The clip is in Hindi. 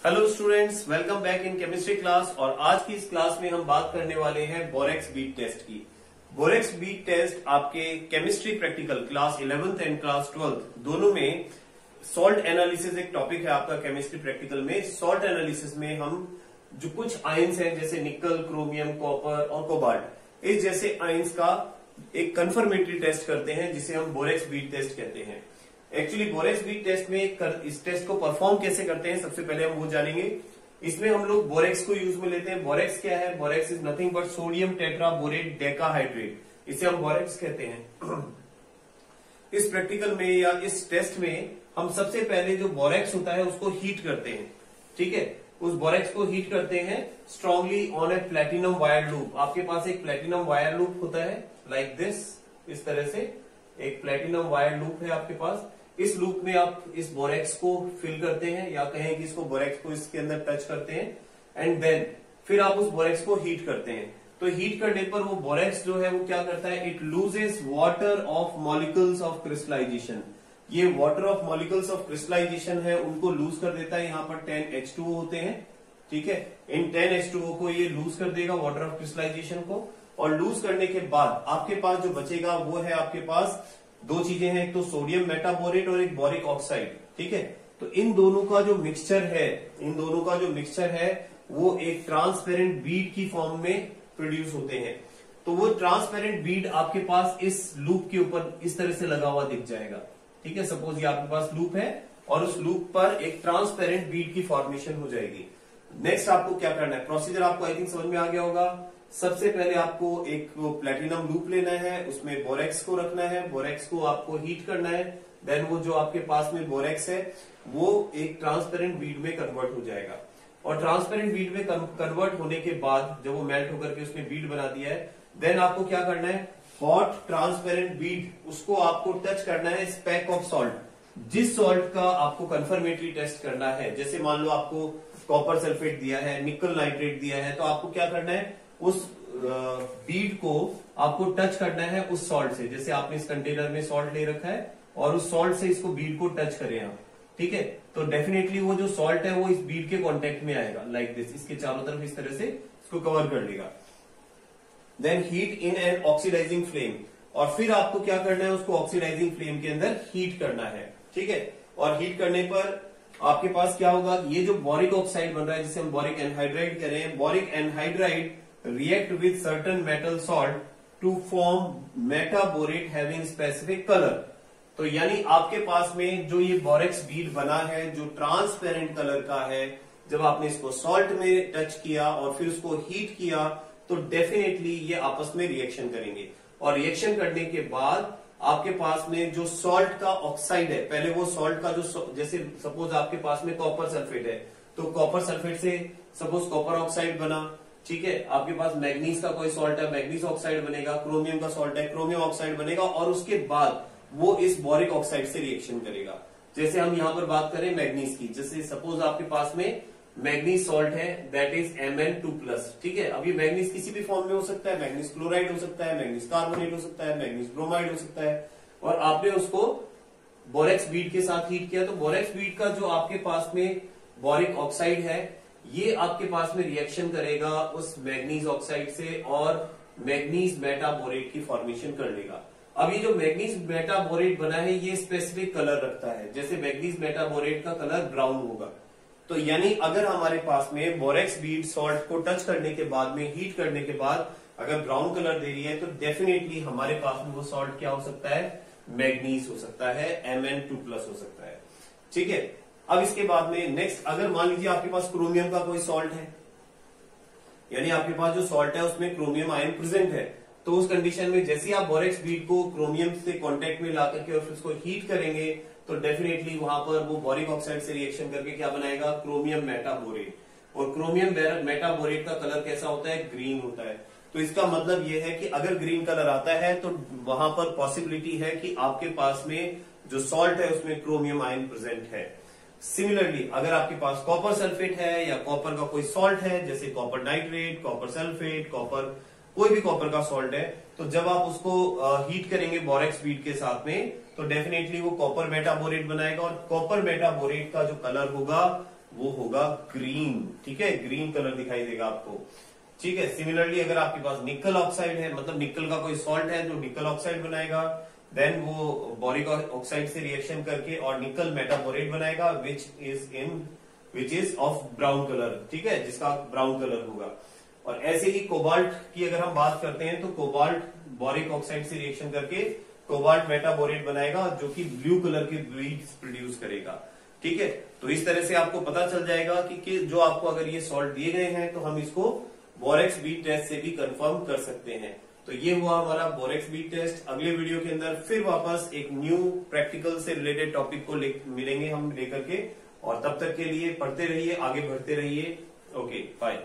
Hello students, welcome back in chemistry class. और आज की इस क्लास में हम बात करने वाले हैं बोरेक्स बीट टेस्ट की। बोरेक्स बीट टेस्ट आपके chemistry practical class 11th and class 12th दोनों में सॉल्ट एनालिसिस एक टॉपिक है आपका केमिस्ट्री प्रैक्टिकल में। सॉल्ट एनालिसिस में हम जो कुछ आयंस हैं जैसे निकल, क्रोमियम, कॉपर और कोबाल्ट, इस जैसे आयंस का एक कंफर्मेटरी टेस्ट करते हैं जिसे हम बोरेक्स बीट टेस्ट कहते हैं। एक्चुअली बोरेक्स बीट टेस्ट में इस टेस्ट को परफॉर्म कैसे करते हैं सबसे पहले हम वो जानेंगे। इसमें हम लोग बोरेक्स को यूज में लेते हैं। बोरेक्स क्या है? Borax is nothing but sodium tetraborate decahydrate, इसे हम बोरेक्स कहते हैं। इस प्रैक्टिकल में या इस टेस्ट में हम सबसे पहले जो बोरेक्स होता है उसको हीट करते हैं। ठीक है, उस बोरेक्स को हीट करते हैं strongly on A platinum wire loop. आपके पास एक प्लेटिनम वायर लूप होता है लाइक दिस, इस तरह से एक प्लेटिनम वायर लूप है आपके पास। इस लूप में आप इस बोरेक्स को फिल करते हैं या कहें कि इसको बोरेक्स को इसके अंदर टच करते हैं एंड देन फिर आप उस बोरेक्स को हीट करते हैं। तो हीट करने पर वो बोरेक्स जो है वो क्या करता है? It loses water of molecules of crystallisation. ये water of molecules of crystallisation है उनको लूज कर देता है। यहाँ पर 10H2O होते हैं। ठीक है, इन 10H2O को ये लूज कर देगा वाटर ऑफ क्रिस्टलाइजेशन को। और लूज करने के बाद आपके पास जो बचेगा वो है आपके पास दो चीजें हैं, एक तो सोडियम मेटाबोरेट और एक बोरिक ऑक्साइड। ठीक है, तो इन दोनों का जो मिक्सचर है वो एक ट्रांसपेरेंट बीड की फॉर्म में प्रोड्यूस होते हैं। तो वो ट्रांसपेरेंट बीड आपके पास इस लूप के ऊपर इस तरह से लगा हुआ दिख जाएगा। ठीक है, सपोज ये आपके पास लूप है और उस लूप पर एक ट्रांसपेरेंट बीड की फॉर्मेशन हो जाएगी। नेक्स्ट आपको क्या करना है? प्रोसीजर आपको आई थिंक समझ में आ गया होगा। सबसे पहले आपको एक प्लेटिनम लूप लेना है, उसमें बोरेक्स को रखना है, बोरेक्स को आपको हीट करना है। देन वो जो आपके पास में बोरेक्स है वो एक ट्रांसपेरेंट बीड में कन्वर्ट हो जाएगा। और ट्रांसपेरेंट बीड में कन्वर्ट होने के बाद जब वो मेल्ट होकर के उसने बीड बना दिया है, देन आपको क्या करना है? हॉट ट्रांसपेरेंट बीड, उसको आपको टच करना है स्पेक ऑफ सॉल्ट, जिस सॉल्ट का आपको कंफर्मेटरी टेस्ट करना है। जैसे मान लो आपको कॉपर सल्फेट दिया है, निकल नाइट्रेट दिया है, तो आपको क्या करना है? उस बीड को आपको टच करना है उस सॉल्ट से। जैसे आपने इस कंटेनर में सॉल्ट ले रखा है और उस सॉल्ट से इसको बीड को टच करें आप। ठीक है, तो डेफिनेटली वो जो सॉल्ट है वो इस बीड के कांटेक्ट में आएगा लाइक दिस, इसके चारों तरफ इस तरह से इसको कवर कर लेगा। Then heat in an oxidising flame, और फिर आपको क्या करना है? उसको ऑक्सीडाइजिंग फ्लेम के अंदर हीट करना है। ठीक है, और हीट करने पर आपके पास क्या होगा? ये जो बोरिक ऑक्साइड बन रहा है जिसे हम बोरिक एनहाइड्राइड कह रहे हैं, boric anhydride react with certain metal salt to form metaborate having specific color। तो यानी आपके पास में जो ये बोरेक्स बीड बना है जो ट्रांसपेरेंट कलर का है, जब आपने इसको सॉल्ट में टच किया और फिर उसको हीट किया तो डेफिनेटली ये आपस में रिएक्शन करेंगे। और रिएक्शन करने के बाद आपके पास में जो सॉल्ट का ऑक्साइड है, पहले वो सॉल्ट का जो, जैसे सपोज आपके पास में कॉपर सल्फेट है तो कॉपर सल्फेट से सपोज कॉपर ऑक्साइड बना। ठीक है, आपके पास मैग्नीज का कोई सॉल्ट है, मैग्नीज ऑक्साइड बनेगा। क्रोमियम का सॉल्ट है, क्रोमियम ऑक्साइड बनेगा। और उसके बाद वो इस बोरिक ऑक्साइड से रिएक्शन करेगा। जैसे हम यहां पर बात करें मैग्नीज की, जैसे सपोज आपके पास में मैग्नीज सॉल्ट है, दैट इज Mn2+। ठीक है, अब ये मैग्नीज किसी भी फॉर्म में हो सकता है, मैग्नीज क्लोराइड हो सकता है, मैग्नीज कार्बोनेट हो सकता है, मैग्नीज ब्रोमाइड हो सकता है। और आपने उसको बोरेक्स बीड के साथ हीट किया तो बोरेक्स बीड का जो आपके पास में बोरिक ऑक्साइड है ये आपके पास में रिएक्शन करेगा उस मैग्नीज ऑक्साइड से और मैग्नीज मेटाबोरेट की फॉर्मेशन कर लेगा। अब ये जो मैग्नीज मेटाबोरेट बना है ये स्पेसिफिक कलर रखता है, जैसे मैग्नीज मेटाबोरेट का कलर ब्राउन होगा। तो यानी अगर हमारे पास में बोरेक्स बीड सॉल्ट को टच करने के बाद में हीट करने के बाद अगर ब्राउन कलर दे रही है तो डेफिनेटली हमारे पास में वो सॉल्ट क्या हो सकता है? मैग्नीज हो सकता है, Mn2+ हो सकता है। ठीक है, अब इसके बाद में नेक्स्ट, अगर मान लीजिए आपके पास क्रोमियम का कोई सॉल्ट है, यानी आपके पास जो सॉल्ट है उसमें क्रोमियम आयन प्रेजेंट है, तो उस कंडीशन में जैसे आप बोरेक्स बीड को क्रोमियम से कांटेक्ट में ला करके और फिर उसको हीट करेंगे तो डेफिनेटली वहां पर वो बोरिक ऑक्साइड से रिएक्शन करके क्या बनाएगा? Chromium metaborate. और क्रोमियम मेटाबोरेट का कलर कैसा होता है? ग्रीन होता है। तो इसका मतलब यह है कि अगर ग्रीन कलर आता है तो वहां पर पॉसिबिलिटी है कि आपके पास में जो सॉल्ट है उसमें क्रोमियम आयन प्रेजेंट है। सिमिलरली अगर आपके पास कॉपर सल्फेट है या कॉपर का कोई सॉल्ट है, जैसे copper nitrate, copper sulphate, copper, कोई भी कॉपर का सॉल्ट है, तो जब आप उसको हीट करेंगे बोरेक्स बीड के साथ में तो डेफिनेटली वो कॉपर मेटाबोरेट बनाएगा। और कॉपर मेटाबोरेट का जो कलर होगा वो होगा ग्रीन। ठीक है, ग्रीन कलर दिखाई देगा आपको। ठीक है, सिमिलरली अगर आपके पास निकल ऑक्साइड है, मतलब निकल का कोई सॉल्ट है जो निकल ऑक्साइड बनाएगा, देन वो बोरिक ऑक्साइड से रिएक्शन करके और निकल मेटाबोरेट बनाएगा which is of brown colour. ठीक है, जिसका ब्राउन कलर होगा। और ऐसे ही कोबाल्ट की अगर हम बात करते हैं तो कोबाल्ट बोरिक ऑक्साइड से रिएक्शन करके कोबाल्ट मेटाबोरेट बनाएगा जो कि ब्लू कलर के बीड्स प्रोड्यूस करेगा। ठीक है, तो इस तरह से आपको पता चल जाएगा कि जो आपको अगर ये सॉल्ट दिए गए हैं तो हम इसको बोरेक्स बीड टेस्ट से भी कंफर्म कर सकते हैं। तो ये हुआ हमारा बोरेक्स बीड टेस्ट। अगले वीडियो के अंदर फिर वापस एक न्यू प्रैक्टिकल से रिलेटेड टॉपिक को मिलेंगे हम लेकर के, और तब तक के लिए पढ़ते रहिए, आगे बढ़ते रहिए। Okay, bye.